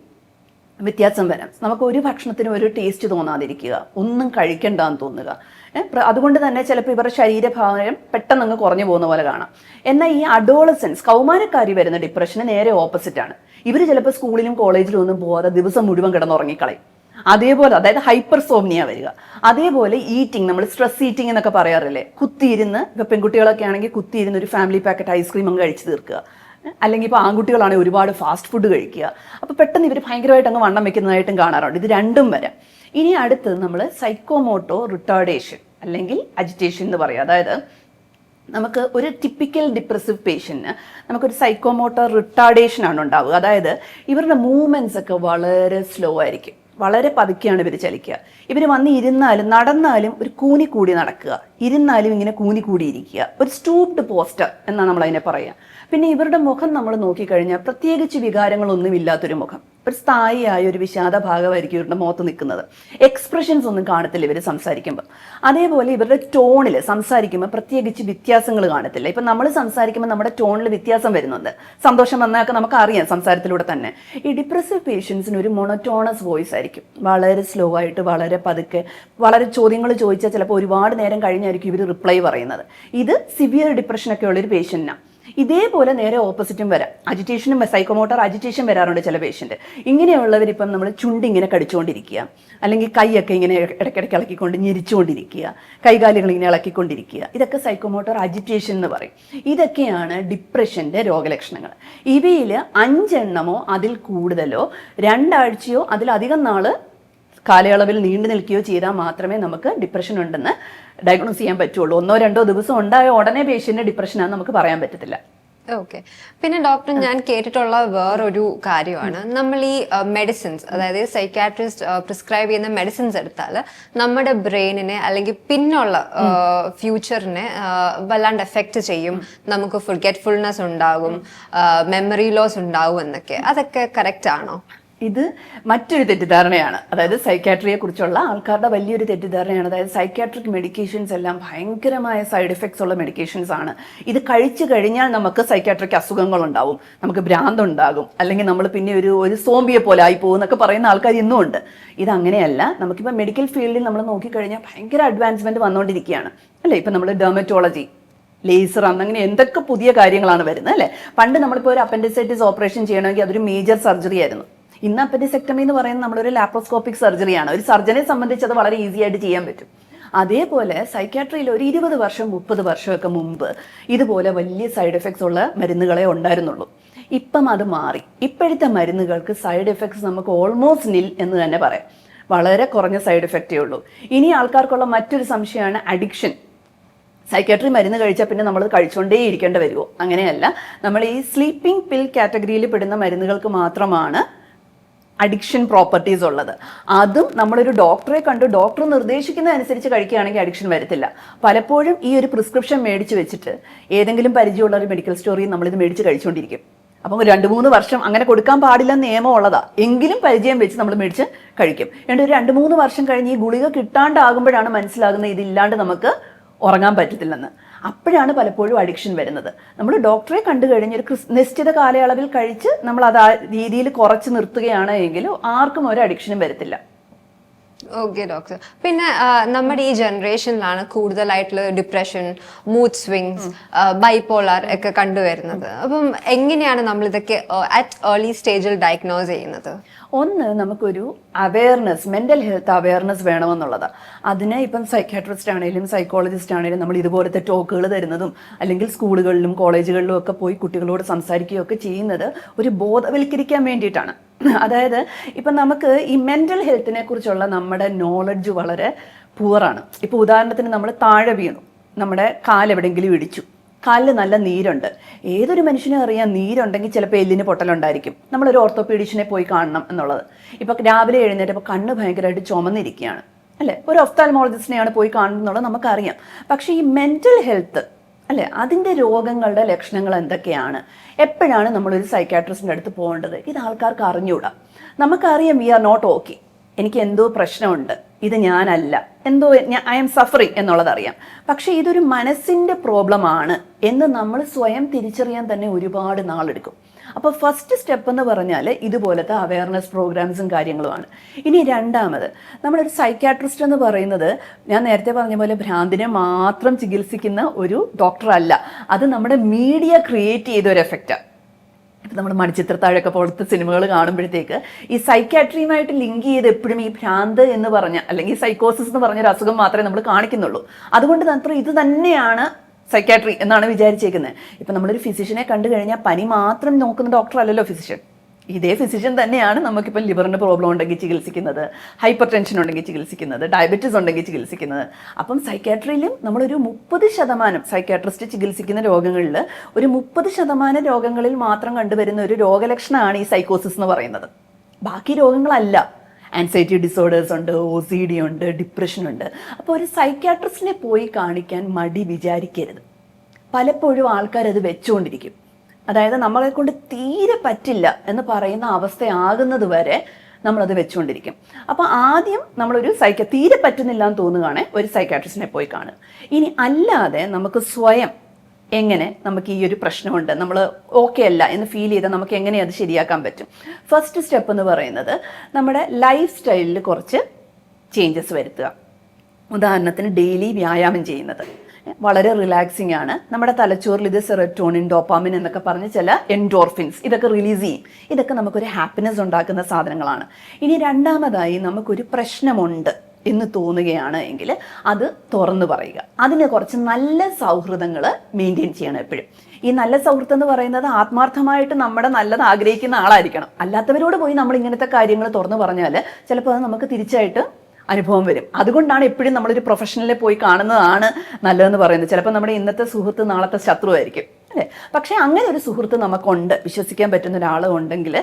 വ്യത്യാസം വരാം. നമുക്ക് ഒരു ഭക്ഷണത്തിനും ഒരു ടേസ്റ്റ് തോന്നാതിരിക്കുക, ഒന്നും കഴിക്കണ്ടെന്ന് തോന്നുക. അതുകൊണ്ട് തന്നെ ചിലപ്പോൾ ഇവരുടെ ശരീരഭാരം പെട്ടെന്ന് അങ്ങ് കുറഞ്ഞു പോകുന്ന പോലെ കാണാം. എന്നാൽ ഈ അഡോളസൻസ്, കൗമാരക്കാരി വരുന്ന ഡിപ്രഷന് നേരെ ഓപ്പോസിറ്റാണ്. ഇവർ ചിലപ്പോൾ സ്കൂളിലും കോളേജിലും ഒന്നും പോകാതെ ദിവസം മുഴുവൻ കിടന്നുറങ്ങിക്കളയും. അതേപോലെ, അതായത് ഹൈപ്പർസോംനിയ വരിക. അതേപോലെ ഈറ്റിംഗ്, നമ്മൾ സ്ട്രെസ് ഈറ്റിംഗ് എന്നൊക്കെ പറയാറില്ലേ, കുത്തിയിരുന്ന്, ഇപ്പോൾ പെൺകുട്ടികളൊക്കെ ആണെങ്കിൽ കുത്തിയിരുന്ന് ഒരു ഫാമിലി പാക്കറ്റ് ഐസ്ക്രീം അങ്ങ് കഴിച്ച് തീർക്കുക, അല്ലെങ്കിൽ ഇപ്പോൾ ആൺകുട്ടികളാണെങ്കിൽ ഒരുപാട് ഫാസ്റ്റ് ഫുഡ് കഴിക്കുക. അപ്പോൾ പെട്ടെന്ന് ഇവർ ഭയങ്കരമായിട്ട് അങ്ങ് വണ്ണം വെക്കുന്നതായിട്ടും കാണാറുണ്ട്. ഇത് രണ്ടും വരാം. ഇനി അടുത്ത് നമ്മൾ സൈക്കോമോട്ടോ റിട്ടാർഡേഷൻ അല്ലെങ്കിൽ അജിറ്റേഷൻ എന്ന് പറയും. അതായത് നമുക്ക് ഒരു ടിപ്പിക്കൽ ഡിപ്രസീവ് പേഷ്യൻറ്റിന് നമുക്കൊരു സൈക്കോമോട്ടോർ റിട്ടാർഡേഷൻ ആണ് ഉണ്ടാവുക. അതായത് ഇവരുടെ മൂവ്മെൻറ്റ്സ് ഒക്കെ വളരെ സ്ലോ ആയിരിക്കും, വളരെ പതുക്കെയാണ് ഇവർ ചലിക്കുക. ഇവർ വന്ന് ഇരുന്നാലും നടന്നാലും ഒരു കൂനിക്കൂടി നടക്കുക, ഇരുന്നാലും ഇങ്ങനെ കൂനിക്കൂടി ഇരിക്കുക, ഒരു സ്റ്റൂപ്ഡ് പോസ്റ്റർ എന്നാണ് നമ്മൾ അതിനെ പറയുക. പിന്നെ ഇവരുടെ മുഖം നമ്മൾ നോക്കിക്കഴിഞ്ഞാൽ പ്രത്യേകിച്ച് വികാരങ്ങളൊന്നും ഇല്ലാത്തൊരു മുഖം, ഒരു സ്ഥായിയായ ഒരു വിഷാദ ഭാഗമായിരിക്കും ഇവരുടെ മുഖത്ത് നിൽക്കുന്നത്. എക്സ്പ്രഷൻസ് ഒന്നും കാണത്തില്ല ഇവർ സംസാരിക്കുമ്പോൾ. അതേപോലെ ഇവരുടെ ടോണിൽ സംസാരിക്കുമ്പോൾ പ്രത്യേകിച്ച് വ്യത്യാസങ്ങൾ കാണത്തില്ല. ഇപ്പം നമ്മൾ സംസാരിക്കുമ്പോൾ നമ്മുടെ ടോണിൽ വ്യത്യാസം വരുന്നുണ്ട്. സന്തോഷം വന്നാലൊക്കെ നമുക്ക് അറിയാം സംസാരത്തിലൂടെ തന്നെ. ഈ ഡിപ്രസീവ് പേഷ്യൻസിന് ഒരു മൊണോട്ടോണസ് വോയിസ് ആയിരിക്കും, വളരെ സ്ലോ ആയിട്ട്, വളരെ പതുക്കെ, വളരെ ചോദ്യങ്ങൾ ചോദിച്ചാൽ ചിലപ്പോൾ ഒരുപാട് നേരം കഴിഞ്ഞായിരിക്കും ഇവർ റിപ്ലൈ പറയുന്നത്. ഇത് സിവിയർ ഡിപ്രഷനൊക്കെ ഉള്ളൊരു പേഷ്യൻറ്റിനാണ്. ഇതേപോലെ നേരെ ഓപ്പോസിറ്റും വരാം. അജിറ്റേഷനും സൈക്കോമോട്ടോർ അജിറ്റേഷൻ വരാറുണ്ട് ചില പേഷ്യൻ്റ്. ഇങ്ങനെയുള്ളവരിപ്പം നമ്മൾ ചുണ്ടിങ്ങനെ കടിച്ചുകൊണ്ടിരിക്കുക, അല്ലെങ്കിൽ കൈയൊക്കെ ഇങ്ങനെ ഇടയ്ക്കിടയ്ക്ക് ഇളക്കിക്കൊണ്ട് ഞെരിച്ചുകൊണ്ടിരിക്കുക, കൈകാലുകൾ ഇങ്ങനെ ഇളക്കിക്കൊണ്ടിരിക്കുക, ഇതൊക്കെ സൈക്കോമോട്ടോർ അജിറ്റേഷൻ എന്ന് പറയും. ഇതൊക്കെയാണ് ഡിപ്രഷൻ്റെ രോഗലക്ഷണങ്ങൾ. ഇവയിൽ 5 എണ്ണമോ അതിൽ കൂടുതലോ 2 ആഴ്ചയോ അതിലധികം നാൾ കാലയളവിൽ നീണ്ടു നിൽക്കുകയോ ചെയ്താൽ മാത്രമേ നമുക്ക് ഡിപ്രഷൻ ഉണ്ടെന്ന് ഡയഗ്നോസ് ചെയ്യാൻ പറ്റുള്ളൂ. 1-2 ദിവസം ഉണ്ടായ ഉടനെ പേഷ്യൻ്റ് ഡിപ്രഷനാണെന്ന് നമുക്ക് പറയാൻ പറ്റത്തില്ല. ഓക്കെ. പിന്നെ ഡോക്ടർ, ഞാൻ കേട്ടിട്ടുള്ള വേറൊരു കാര്യമാണ്, നമ്മൾ ഈ മെഡിസിൻസ്, അതായത് സൈക്കാട്രിസ്റ്റ് പ്രിസ്ക്രൈബ് ചെയ്യുന്ന മെഡിസിൻസ് എടുത്താൽ നമ്മുടെ ബ്രെയിനിനെ അല്ലെങ്കിൽ പിന്നുള്ള ഫ്യൂച്ചറിനെ വല്ലാണ്ട് എഫക്റ്റ് ചെയ്യും, നമുക്ക് ഫുൾനെസ് ഉണ്ടാകും, മെമ്മറി ലോസ് ഉണ്ടാവും എന്നൊക്കെ. അതൊക്കെ കറക്റ്റ് ആണോ? ഇത് മറ്റൊരു തെറ്റിദ്ധാരണയാണ്. അതായത് സൈക്കാട്രിയെ കുറിച്ചുള്ള ആൾക്കാരുടെ വലിയൊരു തെറ്റിദ്ധാരണയാണ്. അതായത് സൈക്കാട്രിക് മെഡിക്കേഷൻസ് എല്ലാം ഭയങ്കരമായ സൈഡ് എഫക്ട്സ് ഉള്ള മെഡിക്കേഷൻസ് ആണ്. ഇത് കഴിച്ചു കഴിഞ്ഞാൽ നമുക്ക് സൈക്കാട്രിക് അസുഖങ്ങളുണ്ടാവും, നമുക്ക് ഭ്രാന്തുണ്ടാകും, അല്ലെങ്കിൽ നമ്മൾ പിന്നെ ഒരു സോംബിയെ പോലെ ആയി പോകും എന്നൊക്കെ പറയുന്ന ആൾക്കാർ ഇന്നും ഉണ്ട്. ഇതങ്ങനെയല്ല. നമുക്കിപ്പോൾ മെഡിക്കൽ ഫീൽഡിൽ നമ്മൾ നോക്കിക്കഴിഞ്ഞാൽ ഭയങ്കര അഡ്വാൻസ്മെൻറ്റ് വന്നുകൊണ്ടിരിക്കുകയാണ് അല്ലേ. ഇപ്പം നമ്മൾ ഡെർമറ്റോളജി, ലേസർ, അങ്ങനെ എന്തൊക്കെ പുതിയ കാര്യങ്ങളാണ് വരുന്നത് അല്ലേ. പണ്ട് നമ്മളിപ്പോൾ ഒരു അപ്പൻഡിസൈറ്റിസ് ഓപ്പറേഷൻ ചെയ്യണമെങ്കിൽ അതൊരു മേജർ സർജറി ആയിരുന്നു. ഇന്ന് അപ്പൻഡിസെക്ടമി എന്ന് പറയുന്നത് നമ്മളൊരു ലാപ്രോസ്കോപ്പിക് സർജറിയാണ്. ഒരു സർജനെ സംബന്ധിച്ച് അത് വളരെ ഈസി ആയിട്ട് ചെയ്യാൻ പറ്റും. അതേപോലെ സൈക്യാട്രിയിൽ ഒരു 20 വർഷം 30 വർഷമൊക്കെ മുമ്പ് ഇതുപോലെ വലിയ സൈഡ് എഫക്ട്സ് ഉള്ള മരുന്നുകളെ ഉണ്ടായിരുന്നുള്ളൂ. ഇപ്പം അത് മാറി. ഇപ്പോഴത്തെ മരുന്നുകൾക്ക് സൈഡ് എഫക്ട്സ് നമുക്ക് ഓൾമോസ്റ്റ് നിൽ എന്ന് തന്നെ പറയാം. വളരെ കുറഞ്ഞ സൈഡ് എഫക്റ്റേ ഉള്ളൂ. ഇനി ആൾക്കാർക്കുള്ള മറ്റൊരു സംശയമാണ് അഡിക്ഷൻ. സൈക്കാട്രി മരുന്ന് കഴിച്ചാൽ പിന്നെ നമ്മൾ കഴിച്ചുകൊണ്ടേ ഇരിക്കേണ്ടി വരുമോ? അങ്ങനെയല്ല. നമ്മൾ ഈ സ്ലീപ്പിംഗ് പിൽ കാറ്റഗറിയിൽ പെടുന്ന മരുന്നുകൾക്ക് മാത്രമാണ് അഡിക്ഷൻ പ്രോപ്പർട്ടീസ് ഉള്ളത്. അതും നമ്മളൊരു ഡോക്ടറെ കണ്ട് ഡോക്ടർ നിർദ്ദേശിക്കുന്ന അനുസരിച്ച് കഴിക്കുകയാണെങ്കിൽ അഡിക്ഷൻ വരത്തില്ല. പലപ്പോഴും ഈ ഒരു പ്രിസ്ക്രിപ്ഷൻ മേടിച്ച് വെച്ചിട്ട് ഏതെങ്കിലും പരിചയമുള്ള ഒരു മെഡിക്കൽ സ്റ്റോറിൽ നമ്മളിത് മേടിച്ച് കഴിച്ചുകൊണ്ടിരിക്കും. അപ്പം 2-3 വർഷം അങ്ങനെ കൊടുക്കാൻ പാടില്ല നിയമം ഉള്ളതാ, എങ്കിലും പരിചയം വെച്ച് നമ്മൾ മേടിച്ച് കഴിക്കും. എന്നിട്ട് ഒരു 2-3 വർഷം കഴിഞ്ഞ് ഈ ഗുളിക കിട്ടാണ്ടാകുമ്പോഴാണ് മനസ്സിലാകുന്നത് ഇതില്ലാണ്ട് നമുക്ക് ഉറങ്ങാൻ പറ്റത്തില്ലെന്ന്. അപ്പോഴാണ് പലപ്പോഴും അഡിക്ഷൻ വരുന്നത്. നമ്മൾ ഡോക്ടറെ കണ്ടു കഴിഞ്ഞ് ഒരു നിശ്ചിത കാലയളവിൽ കഴിച്ച് നമ്മൾ അത് ആ രീതിയിൽ കുറച്ച് നിർത്തുകയാണ് എങ്കിൽ ആർക്കും ഒരു അഡിക്ഷനും വരത്തില്ല. Okay doctor. പിന്നെ നമ്മുടെ ഈ ജനറേഷനിലാണ് കൂടുതലായിട്ടുള്ള ഡിപ്രഷൻ, മൂഡ് സ്വിങ്സ്, ബൈപോളാർ ഒക്കെ കണ്ടുവരുന്നത്. അപ്പം എങ്ങനെയാണ് നമ്മൾ ഇതൊക്കെ അറ്റ് ഏർലി സ്റ്റേജിൽ ഡയഗ്നോസ് ചെയ്യുന്നത്? ഒന്ന്, നമുക്കൊരു അവയർനെസ്, മെൻ്റൽ ഹെൽത്ത് അവയർനെസ് വേണമെന്നുള്ളതാണ്. അതിന് ഇപ്പം സൈക്യാട്രിസ്റ്റ് ആണെങ്കിലും സൈക്കോളജിസ്റ്റ് ആണെങ്കിലും നമ്മൾ ഇതുപോലത്തെ ടോക്കുകൾ തരുന്നതും അല്ലെങ്കിൽ സ്കൂളുകളിലും കോളേജുകളിലും ഒക്കെ പോയി കുട്ടികളോട് സംസാരിക്കുകയൊക്കെ ചെയ്യുന്നത് ഒരു ബോധവൽക്കരിക്കാൻ വേണ്ടിയിട്ടാണ്. അതായത് ഇപ്പം നമുക്ക് ഈ മെൻ്റൽ ഹെൽത്തിനെ കുറിച്ചുള്ള നമ്മുടെ നോളജ് വളരെ പുവറാണ്. ഇപ്പോൾ ഉദാഹരണത്തിന് നമ്മൾ താഴെ വീണു, നമ്മുടെ കാലെവിടെയെങ്കിലും ഇടിച്ചു, കാലിൽ നല്ല നീരുണ്ട്. ഏതൊരു മനുഷ്യനും അറിയാം നീരുണ്ടെങ്കിൽ ചിലപ്പോൾ എല്ലിന് പൊട്ടലുണ്ടായിരിക്കും. നമ്മളൊരു ഓർത്തോപീഡിഷനെ പോയി കാണണം എന്നുള്ളത്. ഇപ്പം രാവിലെ എഴുന്നേറ്റപ്പോൾ കണ്ണ് ഭയങ്കരമായിട്ട് ചുമന്നിരിക്കുകയാണ് അല്ലേ, ഒരു ഒഫ്താൽമോളജിസ്റ്റിനെയാണ് പോയി കാണുന്നത് എന്നുള്ളത് നമുക്കറിയാം. പക്ഷേ ഈ മെൻ്റൽ ഹെൽത്ത് അല്ലേ, അതിൻ്റെ രോഗങ്ങളുടെ ലക്ഷണങ്ങൾ എന്തൊക്കെയാണ്, എപ്പോഴാണ് നമ്മളൊരു സൈക്യാട്രിസ്റ്റിൻ്റെ അടുത്ത് പോകേണ്ടത്, ഇത് ആൾക്കാർക്ക് അറിഞ്ഞുകൂടാ. നമുക്കറിയാം വി ആർ നോട്ട് ഓക്കെ, എനിക്ക് എന്തോ പ്രശ്നമുണ്ട്, ഇത് ഞാനല്ല, എന്തോ ഐ എം സഫറിങ് എന്നുള്ളതറിയാം. പക്ഷേ ഇതൊരു മനസ്സിൻ്റെ പ്രോബ്ലം ആണ് എന്ന് നമ്മൾ സ്വയം തിരിച്ചറിയാൻ തന്നെ ഒരുപാട് നാളെടുക്കും. അപ്പോൾ ഫസ്റ്റ് സ്റ്റെപ്പ് എന്ന് പറഞ്ഞാൽ ഇതുപോലത്തെ അവയർനെസ് പ്രോഗ്രാംസും കാര്യങ്ങളുമാണ്. ഇനി രണ്ടാമത്, നമ്മളൊരു സൈക്യാട്രിസ്റ്റ് എന്ന് പറയുന്നത് ഞാൻ നേരത്തെ പറഞ്ഞ പോലെ ഭ്രാന്തിനെ മാത്രം ചികിത്സിക്കുന്ന ഒരു ഡോക്ടറല്ല. അത് നമ്മുടെ മീഡിയ ക്രിയേറ്റ് ചെയ്ത ഒരു എഫക്റ്റാണ്. ഇപ്പം നമ്മൾ മണിച്ചിത്രത്താഴൊക്കെ പോലത്തെ സിനിമകൾ കാണുമ്പോഴത്തേക്ക് ഈ സൈക്യാട്രിയുമായിട്ട് ലിങ്ക് ചെയ്ത് എപ്പോഴും ഈ ഭ്രാന്ത് എന്ന് പറഞ്ഞ അല്ലെങ്കിൽ സൈക്കോസിസ് എന്ന് പറഞ്ഞൊരു അസുഖം മാത്രമേ നമ്മൾ കാണിക്കുന്നുള്ളൂ. അതുകൊണ്ട് മാത്രം ഇത് തന്നെയാണ് സൈക്യാട്രി എന്നാണ് വിചാരിച്ചേക്കുന്നത്. ഇപ്പം നമ്മളൊരു ഫിസിഷ്യനെ കണ്ടു കഴിഞ്ഞാൽ പനി മാത്രം നോക്കുന്ന ഡോക്ടർ അല്ലല്ലോ ഫിസിഷ്യൻ. ഇതേ ഫിസിഷ്യൻ തന്നെയാണ് നമുക്കിപ്പം ലിവറിന് പ്രോബ്ലം ഉണ്ടെങ്കിൽ ചികിത്സിക്കുന്നത്, ഹൈപ്പർ ടെൻഷൻ ഉണ്ടെങ്കിൽ ചികിത്സിക്കുന്നത്, ഡയബറ്റീസ് ഉണ്ടെങ്കിൽ ചികിത്സിക്കുന്നത്. അപ്പം സൈക്യാട്രിയിലും നമ്മളൊരു 30% സൈക്യാട്രിസ്റ്റ് ചികിത്സിക്കുന്ന രോഗങ്ങളിൽ ഒരു 30% രോഗങ്ങളിൽ മാത്രം കണ്ടുവരുന്ന ഒരു രോഗലക്ഷണമാണ് ഈ സൈക്കോസിസ് എന്ന് പറയുന്നത്. ബാക്കി രോഗങ്ങളല്ല. ആൻസൈറ്റി ഡിസോർഡേഴ്സ് ഉണ്ട്, OCD ഉണ്ട്, ഡിപ്രഷൻ ഉണ്ട്. അപ്പോൾ ഒരു സൈക്യാട്രിസ്റ്റിനെ പോയി കാണിക്കാൻ മടി വിചാരിക്കരുത്. പലപ്പോഴും ആൾക്കാരത് വെച്ചുകൊണ്ടിരിക്കും. അതായത് നമ്മളെ കൊണ്ട് തീരെ പറ്റില്ല എന്ന് പറയുന്ന അവസ്ഥയാകുന്നത് വരെ നമ്മളത് വെച്ചുകൊണ്ടിരിക്കും. അപ്പോൾ ആദ്യം നമ്മളൊരു തീരെ പറ്റുന്നില്ല എന്ന് തോന്നുകയാണെങ്കിൽ ഒരു സൈക്യാട്രിസ്റ്റിനെ പോയി കാണുക. ഇനി അല്ലാതെ നമുക്ക് സ്വയം എങ്ങനെ നമുക്ക് ഈ ഒരു പ്രശ്നമുണ്ട്, നമ്മൾ ഓക്കെ അല്ല എന്ന് ഫീൽ ചെയ്താൽ നമുക്ക് എങ്ങനെ അത് ശരിയാക്കാൻ പറ്റും? ഫസ്റ്റ് സ്റ്റെപ്പ് എന്ന് പറയുന്നത് നമ്മുടെ ലൈഫ് സ്റ്റൈലിൽ കുറച്ച് ചേഞ്ചസ് വരുത്തുക. ഉദാഹരണത്തിന് ഡെയിലി വ്യായാമം ചെയ്യുന്നത് വളരെ റിലാക്സിങ് ആണ്. നമ്മുടെ തലച്ചോറിൽ ഇത് സെറോട്ടോണിൻ, ഡോപ്പാമിൻ എന്നൊക്കെ പറഞ്ഞ് ചില എൻഡോർഫിൻസ് ഇതൊക്കെ റിലീസ് ചെയ്യും. ഇതൊക്കെ നമുക്കൊരു ഹാപ്പിനെസ് ഉണ്ടാക്കുന്ന സാധനങ്ങളാണ്. ഇനി രണ്ടാമതായി നമുക്കൊരു പ്രശ്നമുണ്ട് എന്ന് തോന്നുകയാണ് എങ്കിൽ അത് തുറന്നു പറയുക. അതിന് കുറച്ച് നല്ല സൗഹൃദങ്ങൾ മെയിൻറ്റെയിൻ ചെയ്യണം എപ്പോഴും. ഈ നല്ല സൗഹൃദം എന്ന് പറയുന്നത് ആത്മാർത്ഥമായിട്ട് നമ്മുടെ നല്ലത് ആഗ്രഹിക്കുന്ന ആളായിരിക്കണം. അല്ലാത്തവരോട് പോയി നമ്മൾ ഇങ്ങനത്തെ കാര്യങ്ങൾ തുറന്നു പറഞ്ഞാൽ ചിലപ്പോൾ അത് നമുക്ക് തിരിച്ചായിട്ട് അനുഭവം വരും. അതുകൊണ്ടാണ് എപ്പോഴും നമ്മളൊരു പ്രൊഫഷണലിനെ പോയി കാണുന്നതാണ് നല്ലതെന്ന് പറയുന്നത്. ചിലപ്പോൾ നമ്മുടെ ഇന്നത്തെ സുഹൃത്ത് നാളത്തെ ശത്രുവായിരിക്കും അല്ലേ. പക്ഷേ അങ്ങനെ ഒരു സുഹൃത്ത് നമുക്കുണ്ട്, വിശ്വസിക്കാൻ പറ്റുന്ന ഒരാൾ ഉണ്ടെങ്കിൽ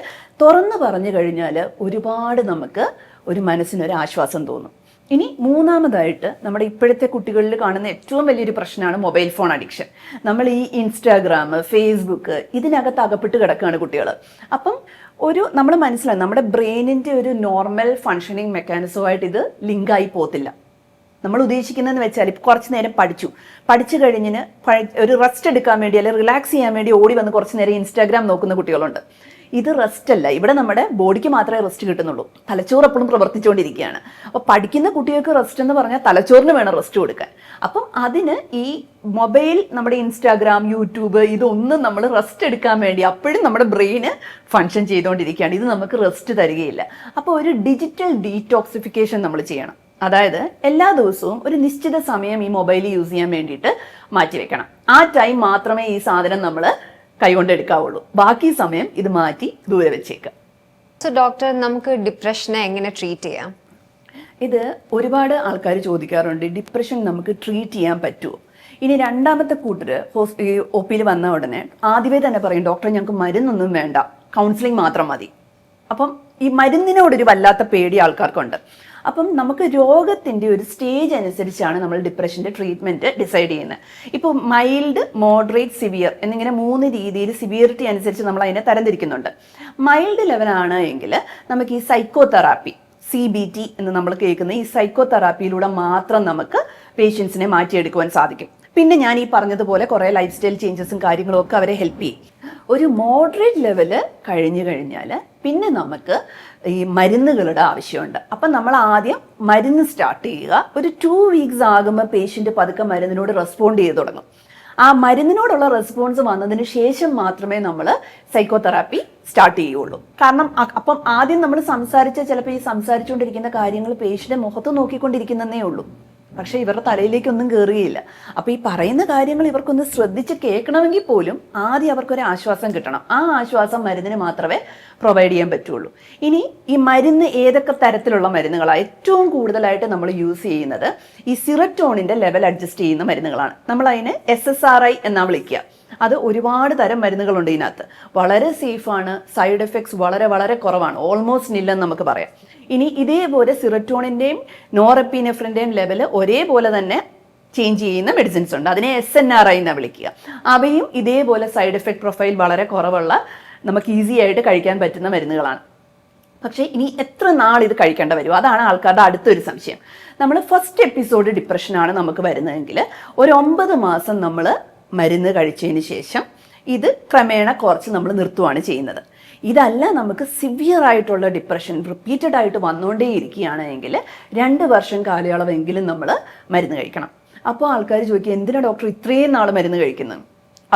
തുറന്നു പറഞ്ഞു കഴിഞ്ഞാൽ ഒരുപാട് നമുക്ക് ഒരു മനസ്സിനൊരു ആശ്വാസം തോന്നും. ഇനി മൂന്നാമതായിട്ട് നമ്മുടെ ഇപ്പോഴത്തെ കുട്ടികളിൽ കാണുന്ന ഏറ്റവും വലിയൊരു പ്രശ്നമാണ് മൊബൈൽ ഫോൺ അഡിക്ഷൻ. നമ്മൾ ഈ ഇൻസ്റ്റാഗ്രാം, ഫേസ്ബുക്ക് ഇതിനകത്ത് അകപ്പെട്ട് കിടക്കുകയാണ് കുട്ടികൾ. അപ്പം നമ്മൾ മനസ്സിലാകും നമ്മുടെ ബ്രെയിനിൻ്റെ ഒരു നോർമൽ ഫങ്ഷനിങ് മെക്കാനിസമായിട്ട് ഇത് ലിങ്കായി പോകത്തില്ല. നമ്മൾ ഉദ്ദേശിക്കുന്നതെന്ന് വെച്ചാൽ ഇപ്പോൾ കുറച്ച് നേരം പഠിച്ചു കഴിഞ്ഞിന് ഒരു റെസ്റ്റ് എടുക്കാൻ വേണ്ടി അല്ലെങ്കിൽ റിലാക്സ് ചെയ്യാൻ വേണ്ടി ഓടി വന്ന് കുറച്ച് നേരം ഇൻസ്റ്റാഗ്രാം നോക്കുന്ന കുട്ടികളുണ്ട്. ഇത് റെസ്റ്റ് അല്ല. ഇവിടെ നമ്മുടെ ബോഡിക്ക് മാത്രമേ റെസ്റ്റ് കിട്ടുന്നുള്ളൂ. തലച്ചോറ് എപ്പോഴും പ്രവർത്തിച്ചുകൊണ്ടിരിക്കുകയാണ്. അപ്പോൾ പഠിക്കുന്ന കുട്ടികൾക്ക് റെസ്റ്റ് എന്ന് പറഞ്ഞാൽ തലച്ചോറിന് വേണം റെസ്റ്റ് കൊടുക്കാൻ. അപ്പം അതിന് ഈ മൊബൈൽ, നമ്മുടെ ഇൻസ്റ്റാഗ്രാം, യൂട്യൂബ് ഇതൊന്നും നമ്മൾ റെസ്റ്റ് എടുക്കാൻ വേണ്ടി അപ്പോഴും നമ്മുടെ ബ്രെയിന് ഫങ്ഷൻ ചെയ്തുകൊണ്ടിരിക്കുകയാണ്. ഇത് നമുക്ക് റെസ്റ്റ് തരികയില്ല. അപ്പോൾ ഒരു ഡിജിറ്റൽ ഡീറ്റോക്സിഫിക്കേഷൻ നമ്മൾ ചെയ്യണം. അതായത് എല്ലാ ദിവസവും ഒരു നിശ്ചിത സമയം ഈ മൊബൈൽ യൂസ് ചെയ്യാൻ വേണ്ടിയിട്ട് മാറ്റിവെക്കണം. ആ ടൈം മാത്രമേ ഈ സാധനം നമ്മൾ കൈകൊണ്ട് എടുക്കാവുള്ളൂ. ബാക്കി സമയം ഇത് മാറ്റി ദൂരെ വെച്ചേക്കാം. സോ ഡോക്ടർ, നമുക്ക് ഡിപ്രഷനെ എങ്ങനെ ട്രീറ്റ് ചെയ്യാം? ഇത് ഒരുപാട് ആൾക്കാർ ചോദിക്കാറുണ്ട്, ഡിപ്രഷൻ നമുക്ക് ട്രീറ്റ് ചെയ്യാൻ പറ്റുമോ? ഇനി രണ്ടാമത്തെ കൂട്ടർ OP വന്ന ഉടനെ ആദ്യമേ തന്നെ പറയും, ഡോക്ടർ ഞങ്ങൾക്ക് മരുന്നൊന്നും വേണ്ട, കൗൺസിലിംഗ് മാത്രം മതി. അപ്പം ഈ മരുന്നിനോടൊരു വല്ലാത്ത പേടി ആൾക്കാർക്കുണ്ട്. അപ്പം നമുക്ക് രോഗത്തിൻ്റെ ഒരു സ്റ്റേജ് അനുസരിച്ചാണ് നമ്മൾ ഡിപ്രഷൻ്റെ ട്രീറ്റ്മെൻറ്റ് ഡിസൈഡ് ചെയ്യുന്നത്. ഇപ്പോൾ മൈൽഡ്, മോഡറേറ്റ്, സിവിയർ എന്നിങ്ങനെ 3 രീതിയിൽ സിവിയറിറ്റി അനുസരിച്ച് നമ്മൾ അതിനെ തരംതിരിക്കുന്നുണ്ട്. മൈൽഡ് ലെവലാണ് എങ്കിൽ നമുക്ക് ഈ സൈക്കോതെറാപ്പി, CBT എന്ന് നമ്മൾ കേൾക്കുന്ന ഈ സൈക്കോതെറാപ്പിയിലൂടെ മാത്രം നമുക്ക് പേഷ്യൻസിനെ മാറ്റിയെടുക്കുവാൻ സാധിക്കും. പിന്നെ ഞാൻ ഈ പറഞ്ഞതുപോലെ കുറേ ലൈഫ് സ്റ്റൈൽ ചേഞ്ചസും കാര്യങ്ങളും ഒക്കെ അവരെ ഹെൽപ്പ് ചെയ്യും. ഒരു മോഡറേറ്റ് ലെവല് കഴിഞ്ഞു കഴിഞ്ഞാൽ പിന്നെ നമുക്ക് ഈ മരുന്നുകളുടെ ആവശ്യമുണ്ട്. അപ്പം നമ്മൾ ആദ്യം മരുന്ന് സ്റ്റാർട്ട് ചെയ്യുക. ഒരു 2 വീക്സ് ആകുമ്പോൾ പേഷ്യൻ്റ് പതുക്കെ മരുന്നിനോട് റെസ്പോണ്ട് ചെയ്ത് തുടങ്ങും. ആ മരുന്നിനോടുള്ള റെസ്പോൺസ് വന്നതിന് ശേഷം മാത്രമേ നമ്മൾ സൈക്കോതെറാപ്പി സ്റ്റാർട്ട് ചെയ്യുള്ളൂ. കാരണം അപ്പം ആദ്യം നമ്മൾ ചിലപ്പോൾ ഈ സംസാരിച്ചുകൊണ്ടിരിക്കുന്ന കാര്യങ്ങൾ പേഷ്യൻ്റെ മുഖത്ത് നോക്കിക്കൊണ്ടിരിക്കുന്നതേ ഉള്ളൂ. പക്ഷേ ഇവരുടെ തലയിലേക്കൊന്നും കയറുകയില്ല. അപ്പോൾ ഈ പറയുന്ന കാര്യങ്ങൾ ഇവർക്കൊന്ന് ശ്രദ്ധിച്ച് കേൾക്കണമെങ്കിൽ പോലും ആദ്യം അവർക്കൊരു ആശ്വാസം കിട്ടണം. ആ ആശ്വാസം മരുന്നിന് മാത്രമേ പ്രൊവൈഡ് ചെയ്യാൻ പറ്റുള്ളൂ. ഇനി ഈ മരുന്ന് ഏതൊക്കെ തരത്തിലുള്ള മരുന്നുകളാണ്? ഏറ്റവും കൂടുതലായിട്ട് നമ്മൾ യൂസ് ചെയ്യുന്നത് ഈ സിററ്റോണിൻ്റെ ലെവൽ അഡ്ജസ്റ്റ് ചെയ്യുന്ന മരുന്നുകളാണ്. നമ്മളതിനെ SSRI എന്നാണ് വിളിക്കുക. അത് ഒരുപാട് തരം മരുന്നുകളുണ്ട് ഇതിനകത്ത്. വളരെ സേഫാണ്, സൈഡ് എഫക്ട്സ് വളരെ വളരെ കുറവാണ്, ഓൾമോസ്റ്റ് നില്ലെന്ന് നമുക്ക് പറയാം. ഇനി ഇതേപോലെ സിററ്റോണിൻ്റെയും നോറെപ്പിനെഫ്രിൻ്റെയും ലെവൽ ഒരേപോലെ തന്നെ ചേഞ്ച് ചെയ്യുന്ന മെഡിസിൻസ് ഉണ്ട്. അതിനെ SNRI എന്നാണ് വിളിക്കുക. അവയും ഇതേപോലെ സൈഡ് എഫക്ട് പ്രൊഫൈൽ വളരെ കുറവുള്ള, നമുക്ക് ഈസി ആയിട്ട് കഴിക്കാൻ പറ്റുന്ന മരുന്നുകളാണ്. പക്ഷേ ഇനി എത്ര നാൾ ഇത് കഴിക്കേണ്ട വരും? അതാണ് ആൾക്കാരുടെ അടുത്തൊരു സംശയം. നമ്മൾ ഫസ്റ്റ് എപ്പിസോഡ് ഡിപ്രഷനാണ് നമുക്ക് വരുന്നതെങ്കിൽ ഒരു 9 മാസം നമ്മൾ മരുന്ന് കഴിച്ചതിന് ശേഷം ഇത് ക്രമേണ കുറച്ച് നമ്മൾ നിർത്തുകയാണ് ചെയ്യുന്നത്. ഇതല്ല നമുക്ക് സിവിയർ ആയിട്ടുള്ള ഡിപ്രഷൻ റിപ്പീറ്റഡ് ആയിട്ട് വന്നുകൊണ്ടേ ഇരിക്കുകയാണെങ്കിൽ 2 വർഷം കാലയളവെങ്കിലും നമ്മൾ മരുന്ന് കഴിക്കണം. അപ്പോൾ ആൾക്കാർ ചോദിക്കുക, എന്തിനാണ് ഡോക്ടർ ഇത്രയും നാൾ മരുന്ന് കഴിക്കുന്നത്?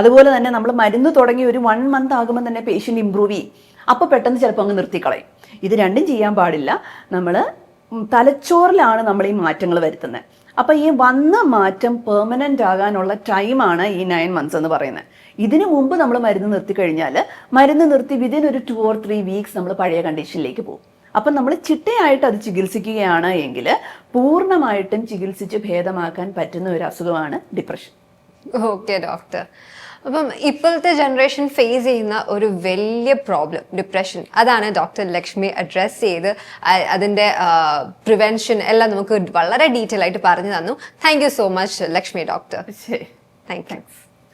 അതുപോലെ തന്നെ നമ്മൾ മരുന്ന് തുടങ്ങി ഒരു 1 മന്ത് ആകുമ്പോൾ തന്നെ പേഷ്യൻ്റ് ഇമ്പ്രൂവ് ചെയ്യും. അപ്പോൾ പെട്ടെന്ന് ചിലപ്പോൾ അങ്ങ് നിർത്തിക്കളയും. ഇത് രണ്ടും ചെയ്യാൻ പാടില്ല. നമ്മൾ തലച്ചോറിലാണ് നമ്മൾ ഈ മാറ്റങ്ങൾ വരുത്തുന്നത്. അപ്പോൾ ഈ വന്ന മാറ്റം പെർമനൻ്റ് ആകാനുള്ള ടൈമാണ് ഈ 9 മന്ത്സ് എന്ന് പറയുന്നത്. ഇതിനു മുമ്പ് നമ്മൾ മരുന്ന് നിർത്തി കഴിഞ്ഞാൽ മരുന്ന് നിർത്തി വിതിൻ ഒരു 2 or 3 വീക്സ് നമ്മൾ പഴയ കണ്ടീഷനിലേക്ക് പോകും. അപ്പം നമ്മൾ ചിട്ടയായിട്ട് അത് ചികിത്സിക്കുകയാണ് എങ്കിൽ പൂർണ്ണമായിട്ടും ചികിത്സിച്ച് ഭേദമാക്കാൻ പറ്റുന്ന ഒരു അസുഖമാണ് ഡിപ്രഷൻ. Okay doctor. അപ്പം ഇപ്പോഴത്തെ ജനറേഷൻ ഫേസ് ചെയ്യുന്ന ഒരു വലിയ പ്രോബ്ലം ഡിപ്രഷൻ, അതാണ് ഡോക്ടർ ലക്ഷ്മി അഡ്രസ് ചെയ്ത് അതിൻ്റെ പ്രിവെൻഷൻ എല്ലാം നമുക്ക് വളരെ ഡീറ്റെയിൽ ആയിട്ട് പറഞ്ഞു തന്നു. Thank you so much Lakshmi doctor. ശരി, താങ്ക്സ്.